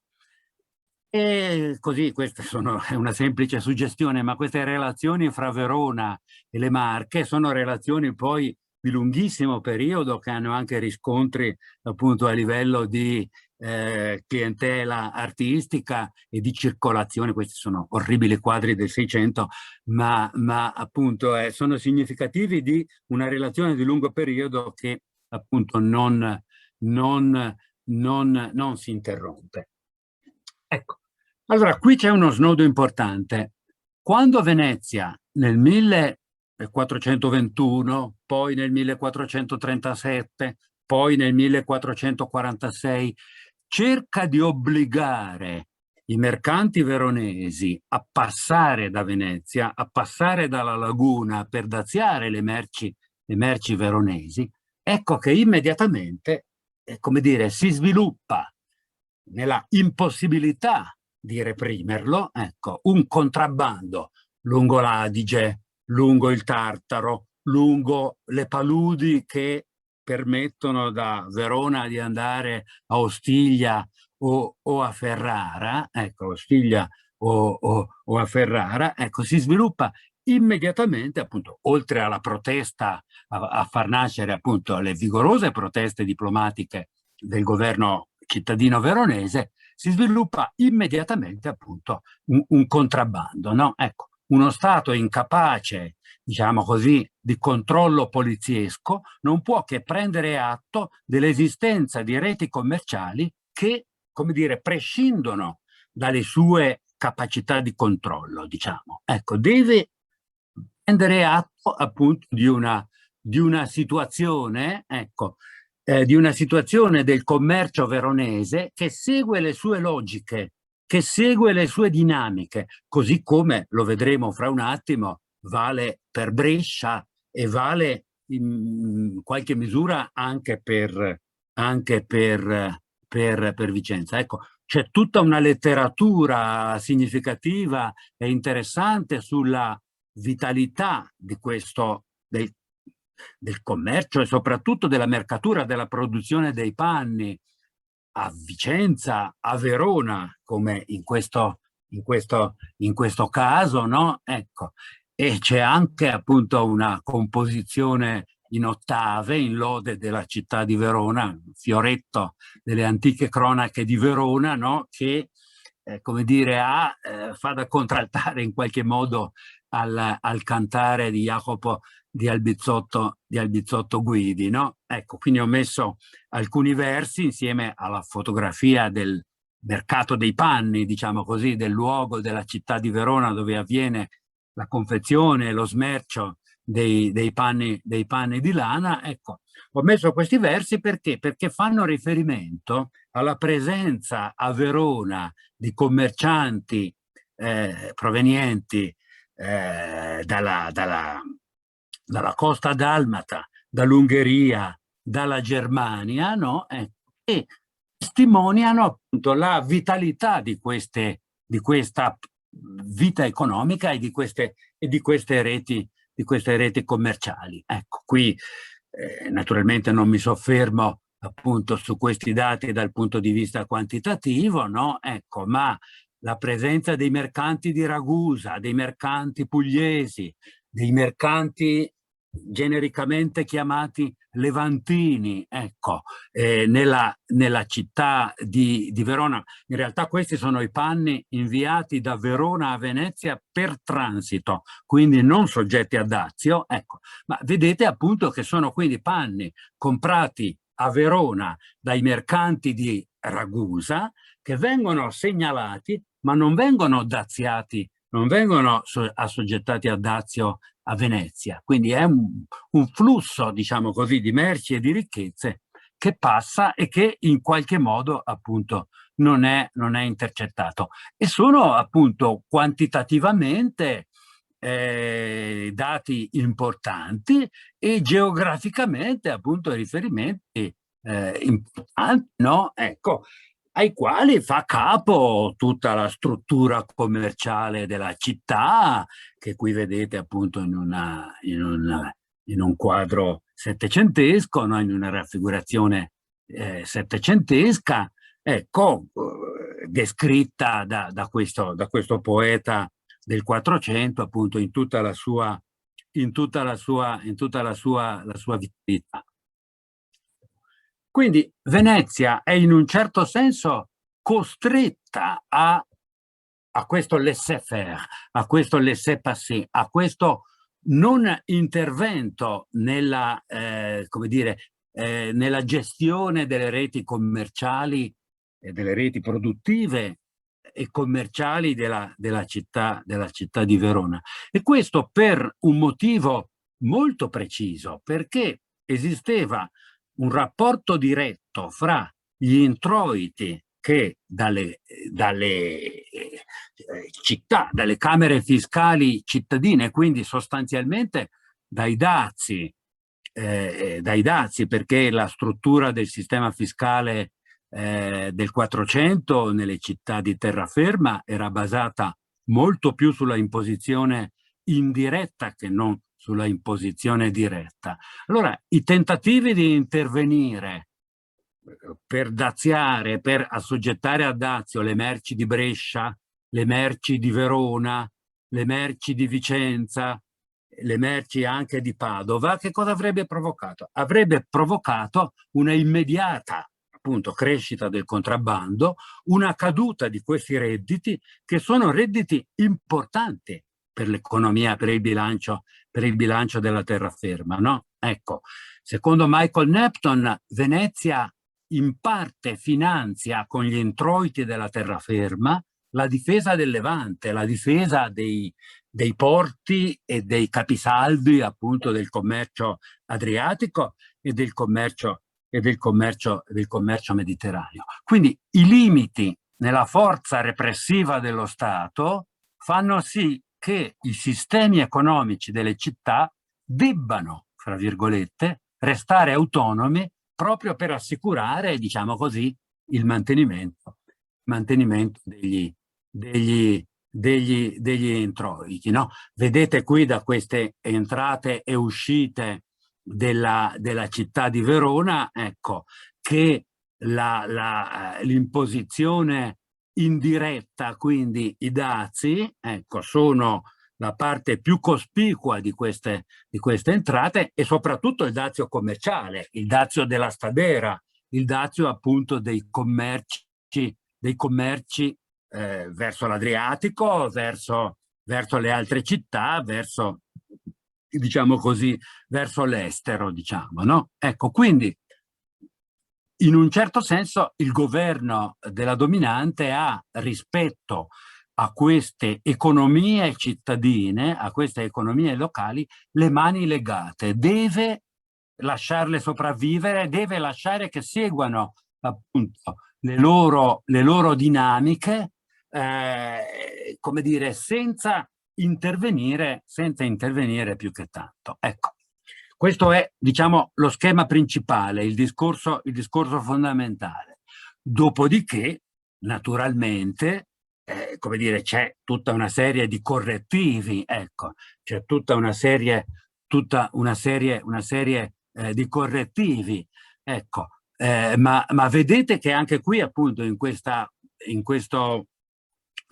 [SPEAKER 2] E così, queste è una semplice suggestione, ma queste relazioni fra Verona e le Marche sono relazioni poi di lunghissimo periodo, che hanno anche riscontri appunto a livello di clientela artistica e di circolazione. Questi sono orribili quadri del Seicento, ma appunto sono significativi di una relazione di lungo periodo che appunto non si interrompe. Ecco, allora qui c'è uno snodo importante. Quando Venezia nel 1421, poi nel 1437, poi nel 1446 cerca di obbligare i mercanti veronesi a passare da Venezia, a passare dalla laguna per daziare le merci veronesi, ecco che immediatamente, come dire, si sviluppa nella impossibilità di reprimerlo, ecco, un contrabbando lungo l'Adige, lungo il Tartaro, lungo le paludi che permettono da Verona di andare a Ostiglia o a Ferrara, ecco, Ostiglia o a Ferrara, ecco, si sviluppa immediatamente, appunto, oltre alla protesta, a far nascere appunto le vigorose proteste diplomatiche del governo cittadino veronese, si sviluppa immediatamente appunto un contrabbando, no? Ecco, uno Stato incapace, diciamo così, di controllo poliziesco non può che prendere atto dell'esistenza di reti commerciali che, come dire, prescindono dalle sue capacità di controllo, diciamo. Ecco, deve prendere atto appunto di una situazione, ecco, di una situazione del commercio veronese che segue le sue logiche, che segue le sue dinamiche, così come lo vedremo fra un attimo, vale per Brescia e vale in qualche misura anche per Vicenza. Ecco, c'è tutta una letteratura significativa e interessante sulla vitalità di questo, del commercio e soprattutto della mercatura, della produzione dei panni a Vicenza, a Verona, come in questo caso, no? Ecco. E c'è anche appunto una composizione in ottave in lode della città di Verona, un fioretto delle antiche cronache di Verona, no? Che come dire, fa da contraltare in qualche modo al cantare di Jacopo di Albizzotto Guidi, no? Ecco, quindi ho messo alcuni versi insieme alla fotografia del mercato dei panni, diciamo così, del luogo della città di Verona dove avviene la confezione e lo smercio dei panni di lana. Ecco, ho messo questi versi perché fanno riferimento alla presenza a Verona di commercianti provenienti dalla costa dalmata, dall'Ungheria, dalla Germania, no? E testimoniano appunto la vitalità di questa vita economica e di queste reti commerciali. Ecco, qui naturalmente non mi soffermo appunto su questi dati dal punto di vista quantitativo, no? Ecco, ma la presenza dei mercanti di Ragusa, dei mercanti pugliesi, dei mercanti genericamente chiamati levantini, ecco, nella città di Verona. In realtà questi sono i panni inviati da Verona a Venezia per transito, quindi non soggetti a dazio, ecco. Ma vedete appunto che sono quindi panni comprati a Verona dai mercanti di Ragusa che vengono segnalati ma non vengono daziati, non vengono assoggettati a dazio a Venezia. Quindi è un flusso, diciamo così, di merci e di ricchezze che passa e che in qualche modo appunto non è intercettato. E sono appunto quantitativamente dati importanti e geograficamente appunto riferimenti importanti, no? Ecco, ai quali fa capo tutta la struttura commerciale della città, che qui vedete appunto in un quadro settecentesco, no? In una raffigurazione settecentesca, ecco, descritta da questo poeta del Quattrocento, appunto in tutta la sua la sua vitalità. Quindi Venezia è in un certo senso costretta a questo laissez-faire, a questo laissez-passer, a questo non intervento nella, come dire, nella gestione delle reti commerciali e delle reti produttive e commerciali della città di Verona. E questo per un motivo molto preciso, perché esisteva un rapporto diretto fra gli introiti che dalle città, dalle camere fiscali cittadine, quindi sostanzialmente dai dazi, perché la struttura del sistema fiscale del 400 nelle città di terraferma era basata molto più sulla imposizione indiretta che non sulla imposizione diretta. Allora, i tentativi di intervenire per daziare, per assoggettare a dazio le merci di Brescia, le merci di Verona, le merci di Vicenza, le merci anche di Padova, che cosa avrebbe provocato? Avrebbe provocato una immediata, appunto, crescita del contrabbando, una caduta di questi redditi, che sono redditi importanti per l'economia, per il bilancio della terraferma, no? Ecco, secondo Michael Nepton, Venezia in parte finanzia con gli introiti della terraferma la difesa del Levante, la difesa dei porti e dei capisaldi, appunto, del commercio adriatico e del commercio mediterraneo. Quindi i limiti nella forza repressiva dello Stato fanno sì che i sistemi economici delle città debbano, fra virgolette, restare autonomi proprio per assicurare, diciamo così, il mantenimento degli introiti, no? Vedete qui da queste entrate e uscite della città di Verona, ecco, che l'imposizione indiretta, quindi i dazi, ecco, sono la parte più cospicua di queste entrate, e soprattutto il dazio commerciale, il dazio della Stadera, il dazio appunto dei commerci verso l'Adriatico, verso le altre città, verso, diciamo così, verso l'estero, diciamo, no? Ecco, quindi in un certo senso il governo della dominante ha, rispetto a queste economie cittadine, a queste economie locali, le mani legate, deve lasciarle sopravvivere, deve lasciare che seguano appunto le loro dinamiche, come dire, senza intervenire più che tanto. Ecco. Questo è, diciamo, lo schema principale, il discorso fondamentale. Dopodiché, naturalmente, come dire, c'è tutta una serie di correttivi, ecco, c'è tutta una serie di correttivi, ecco, ma vedete che anche qui, appunto, in questo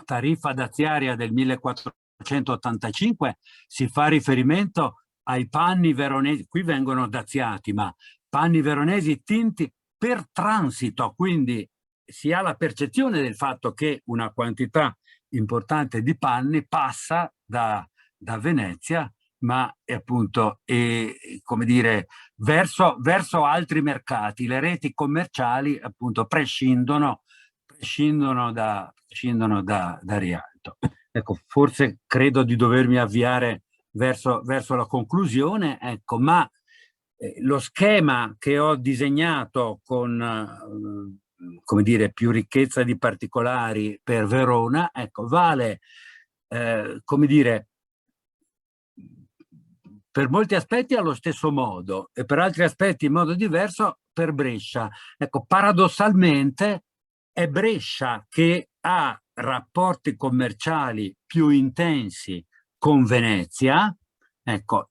[SPEAKER 2] tariffa daziaria del 1485 si fa riferimento ai panni veronesi, qui vengono daziati, ma panni veronesi tinti per transito, quindi si ha la percezione del fatto che una quantità importante di panni passa da Venezia, ma appunto, come dire, verso altri mercati. Le reti commerciali, appunto, prescindono da Rialto. Ecco, forse credo di dovermi avviare verso la conclusione, ecco, ma lo schema che ho disegnato con, come dire, più ricchezza di particolari per Verona, ecco, vale, come dire, per molti aspetti allo stesso modo e per altri aspetti in modo diverso per Brescia. Ecco, paradossalmente è Brescia che ha rapporti commerciali più intensi con Venezia, ecco,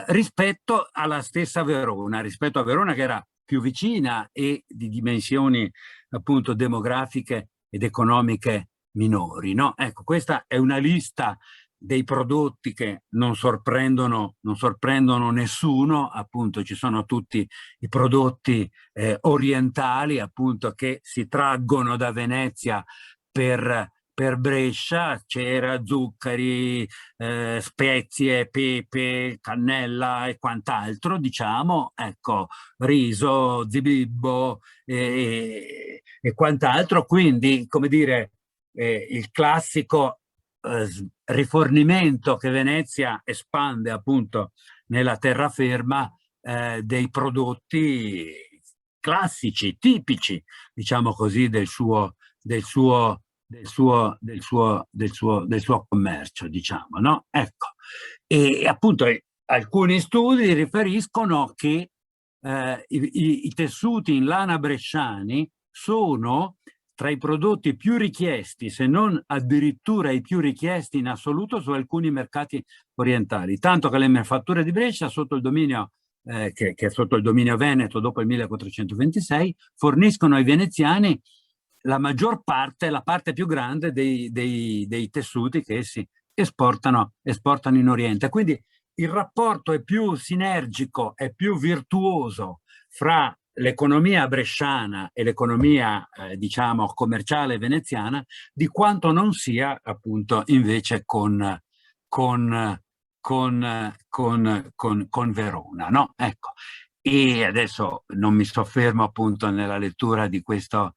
[SPEAKER 2] rispetto alla stessa Verona, rispetto a Verona che era più vicina e di dimensioni appunto demografiche ed economiche minori, no? Ecco, questa è una lista dei prodotti che non sorprendono nessuno, appunto ci sono tutti i prodotti orientali, appunto, che si traggono da Venezia per Brescia, cera, zuccheri, spezie, pepe, cannella e quant'altro, diciamo, ecco, riso, zibibbo e quant'altro. Quindi, come dire, il classico rifornimento che Venezia espande appunto nella terraferma dei prodotti classici, tipici, diciamo così, del suo commercio, diciamo, no? Ecco. E appunto alcuni studi riferiscono che i tessuti in lana bresciani sono tra i prodotti più richiesti, se non addirittura i più richiesti in assoluto su alcuni mercati orientali, tanto che le manifatture di Brescia sotto il dominio che è sotto il dominio veneto dopo il 1426, forniscono ai veneziani la maggior parte, la parte più grande dei tessuti che essi esportano in Oriente. Quindi il rapporto è più sinergico, è più virtuoso fra l'economia bresciana e l'economia, diciamo, commerciale veneziana, di quanto non sia appunto invece con Verona, no? Ecco. E adesso non mi soffermo appunto nella lettura di questo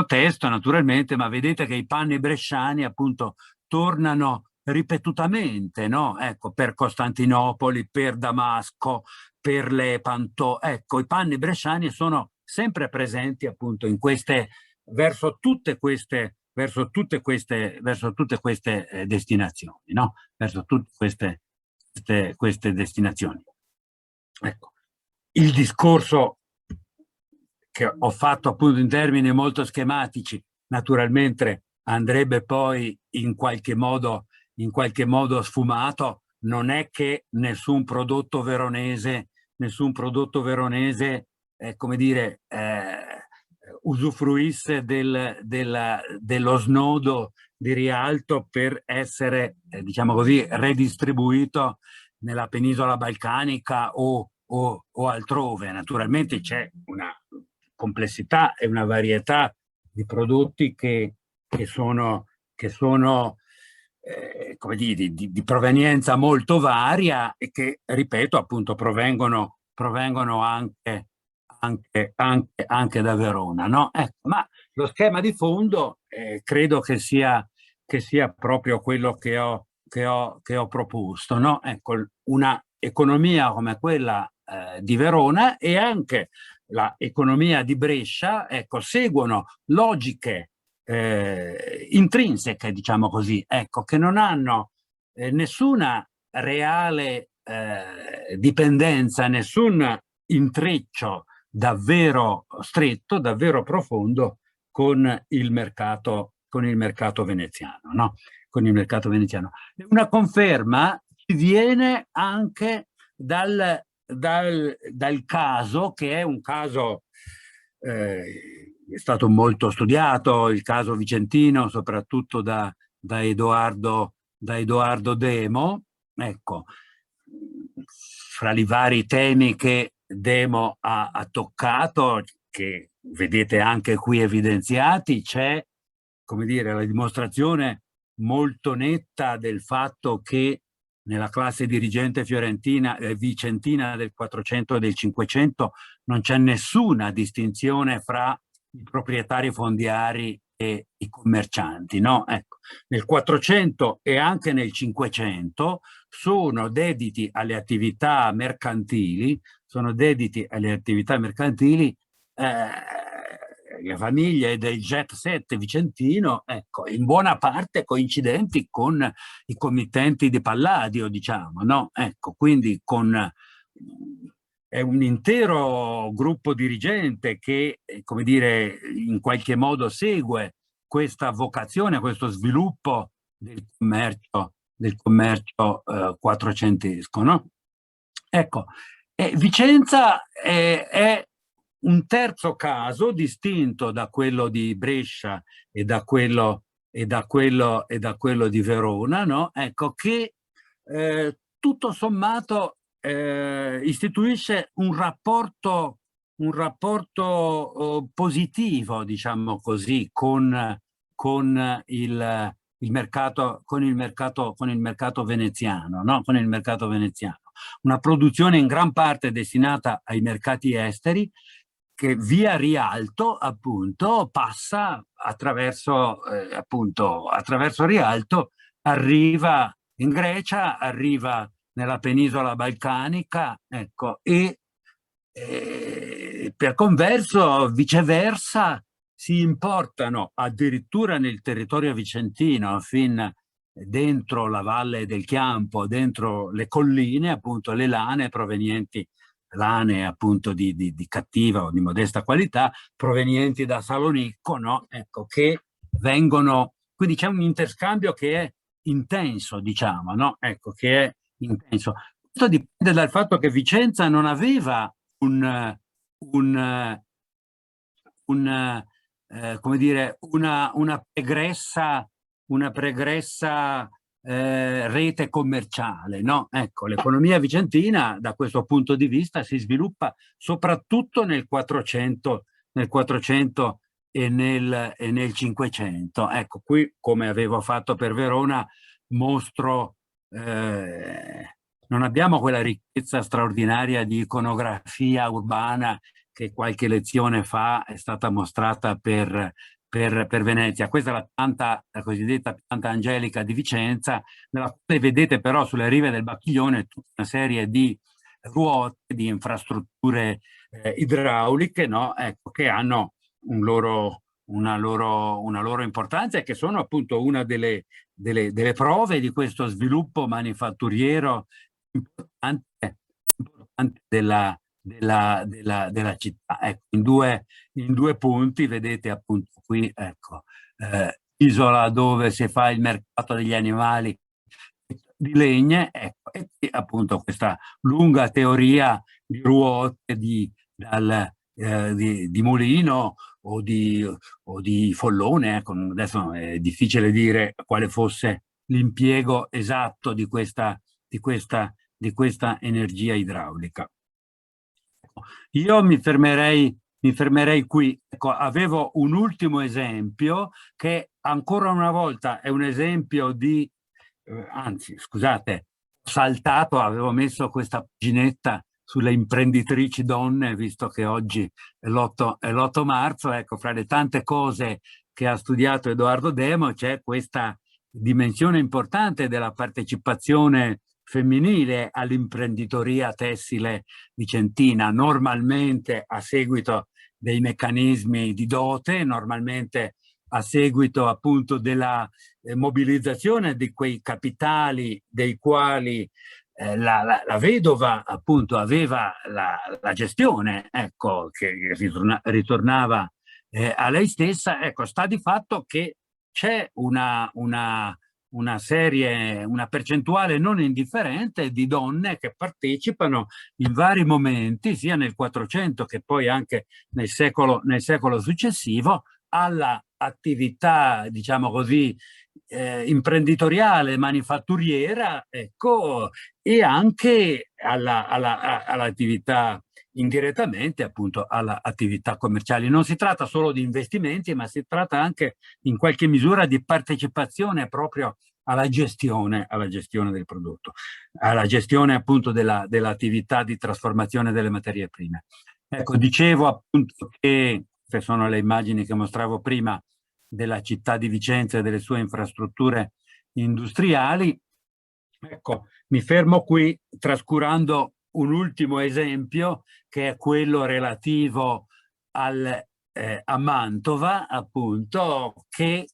[SPEAKER 2] testo, naturalmente, ma vedete che i panni bresciani appunto tornano ripetutamente, no? Ecco, per Costantinopoli, per Damasco, per Lepanto. Ecco, i panni bresciani sono sempre presenti appunto in queste, verso tutte queste destinazioni, no? Verso tutte queste destinazioni. Ecco, il discorso che ho fatto appunto in termini molto schematici, naturalmente andrebbe poi in qualche modo sfumato. Non è che nessun prodotto veronese, come dire, usufruisse dello snodo di Rialto per essere, diciamo così, redistribuito nella penisola balcanica o altrove. Naturalmente c'è una complessità e una varietà di prodotti che sono come dire, di provenienza molto varia e che, ripeto, appunto provengono anche da Verona, no? Ecco, ma lo schema di fondo credo che sia proprio quello che ho proposto, no? Ecco, una economia come quella di Verona e anche l'economia di Brescia, ecco, seguono logiche intrinseche, diciamo così, ecco, che non hanno nessuna reale dipendenza, nessun intreccio davvero stretto, davvero profondo con il mercato veneziano, no? Con il mercato veneziano. Una conferma ci viene anche dal caso, che è un caso è stato molto studiato, il caso vicentino, soprattutto da Edoardo Demo. Ecco, fra i vari temi che Demo ha toccato, che vedete anche qui evidenziati, c'è, come dire, la dimostrazione molto netta del fatto che nella classe dirigente fiorentina vicentina del 400 e del 500 non c'è nessuna distinzione fra i proprietari fondiari e i commercianti, no? Ecco, nel 400 e anche nel 500 sono dediti alle attività mercantili, le famiglie del jet set vicentino, ecco, in buona parte coincidenti con i committenti di Palladio, diciamo, no? Ecco, quindi è un intero gruppo dirigente che, come dire, in qualche modo segue questa vocazione, questo sviluppo del commercio quattrocentesco, no? Ecco, Vicenza è un terzo caso distinto da quello di Brescia e da quello e da quello di Verona, no? Ecco, che tutto sommato istituisce un rapporto positivo, diciamo così, con il mercato, con il mercato veneziano, no? Con il mercato veneziano. Una produzione in gran parte destinata ai mercati esteri, che via Rialto appunto passa attraverso Rialto, arriva in Grecia, arriva nella penisola balcanica, ecco, e per converso, viceversa, si importano addirittura nel territorio vicentino, fin dentro la valle del Chiampo, dentro le colline, appunto le lane provenienti, lane appunto di cattiva o di modesta qualità, provenienti da Salonicco, no? Ecco, che vengono, quindi c'è un interscambio che è intenso, diciamo, no? Ecco, che è intenso. Questo dipende dal fatto che Vicenza non aveva un, come dire, una pregressa rete commerciale, no? Ecco, l'economia vicentina da questo punto di vista si sviluppa soprattutto nel 400 e nel 500. Ecco, qui, come avevo fatto per Verona, mostro non abbiamo quella ricchezza straordinaria di iconografia urbana che qualche lezione fa è stata mostrata per Venezia. Questa è la cosiddetta pianta angelica di Vicenza, nella quale vedete però sulle rive del Bacchiglione tutta una serie di ruote, di infrastrutture idrauliche, no? Ecco, che hanno una loro importanza e che sono appunto una delle prove di questo sviluppo manifatturiero importante della città. Ecco, in due punti vedete appunto qui, ecco, isola dove si fa il mercato degli animali di legne, ecco, e qui appunto questa lunga teoria di ruote di mulino o di follone, ecco, adesso è difficile dire quale fosse l'impiego esatto di questa energia idraulica. Io mi fermerei qui. Ecco, avevo un ultimo esempio che ancora una volta è un esempio di, anzi, scusate, ho saltato, avevo messo questa paginetta sulle imprenditrici donne, visto che oggi è l'8 marzo, ecco, fra le tante cose che ha studiato Edoardo Demo c'è questa dimensione importante della partecipazione femminile all'imprenditoria tessile vicentina, normalmente a seguito dei meccanismi di dote, normalmente a seguito appunto della mobilizzazione di quei capitali dei quali la vedova appunto aveva la gestione, ecco, che ritornava a lei stessa. Ecco, sta di fatto che c'è una percentuale non indifferente di donne che partecipano in vari momenti, sia nel 400 che poi anche nel secolo successivo, alla attività, diciamo così, imprenditoriale, manifatturiera, ecco, e anche all'attività indirettamente appunto all'attività commerciale. Non si tratta solo di investimenti, ma si tratta anche in qualche misura di partecipazione proprio alla gestione del prodotto, alla gestione appunto dell'attività di trasformazione delle materie prime. Ecco, dicevo appunto che queste sono le immagini che mostravo prima della città di Vicenza e delle sue infrastrutture industriali. Ecco, mi fermo qui trascurando un ultimo esempio che è quello relativo a Mantova, appunto, che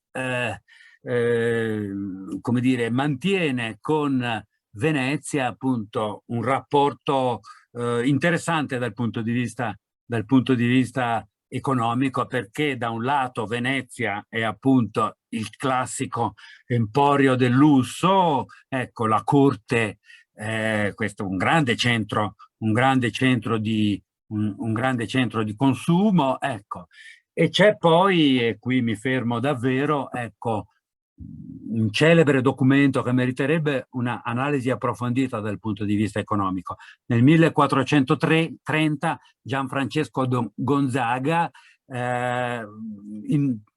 [SPEAKER 2] come dire, mantiene con Venezia appunto un rapporto interessante dal punto di vista economico, perché da un lato Venezia è appunto il classico emporio del lusso, ecco la corte, questo è un grande centro di consumo, ecco. E c'è poi, e qui mi fermo davvero, ecco, un celebre documento che meriterebbe un'analisi approfondita dal punto di vista economico. Nel 1430 Gianfrancesco Gonzaga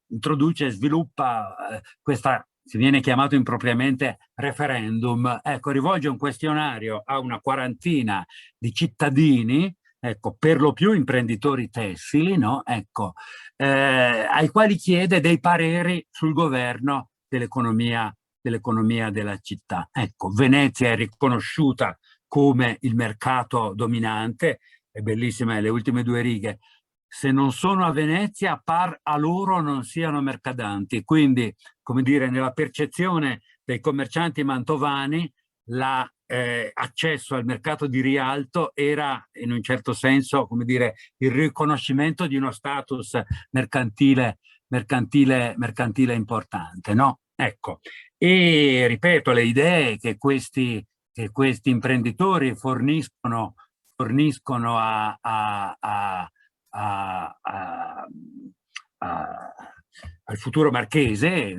[SPEAKER 2] introduce e sviluppa questa, si viene chiamato impropriamente referendum, ecco, rivolge un questionario a una quarantina di cittadini, ecco, per lo più imprenditori tessili, no? Ecco, ai quali chiede dei pareri sul governo dell'economia della città. Ecco, Venezia è riconosciuta come il mercato dominante, è bellissima le ultime due righe. Se non sono a Venezia, par a loro non siano mercadanti. Quindi, come dire, nella percezione dei commercianti mantovani, l'accesso al mercato di Rialto era in un certo senso, come dire, il riconoscimento di uno status mercantile importante, no? Ecco, e ripeto, le idee che questi imprenditori forniscono al futuro marchese,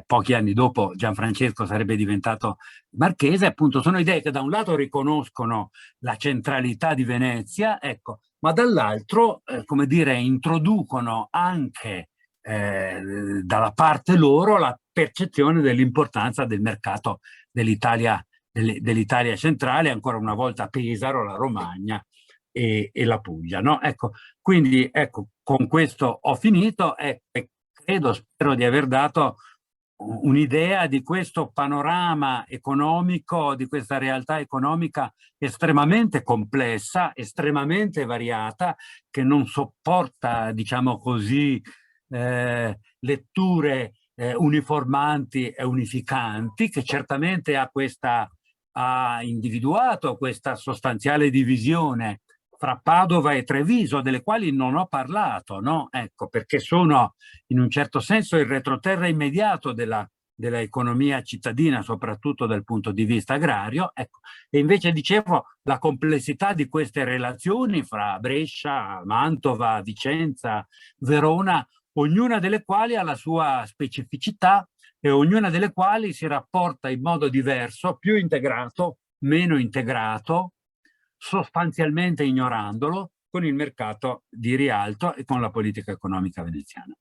[SPEAKER 2] pochi anni dopo Gianfrancesco sarebbe diventato marchese, appunto sono idee che da un lato riconoscono la centralità di Venezia, ecco, ma dall'altro, come dire, introducono anche dalla parte loro la percezione dell'importanza del mercato dell'Italia centrale, ancora una volta Pesaro, la Romagna e la Puglia, no? Ecco, quindi ecco, con questo ho finito e spero di aver dato un'idea di questo panorama economico, di questa realtà economica estremamente complessa, estremamente variata, che non sopporta, diciamo così, letture uniformanti e unificanti, che certamente ha individuato questa sostanziale divisione fra Padova e Treviso, delle quali non ho parlato, no? Ecco, perché sono in un certo senso il retroterra immediato della economia cittadina, soprattutto dal punto di vista agrario. Ecco. E invece dicevo, la complessità di queste relazioni fra Brescia, Mantova, Vicenza, Verona, ognuna delle quali ha la sua specificità e ognuna delle quali si rapporta in modo diverso, più integrato, meno integrato, sostanzialmente ignorandolo, con il mercato di Rialto e con la politica economica veneziana.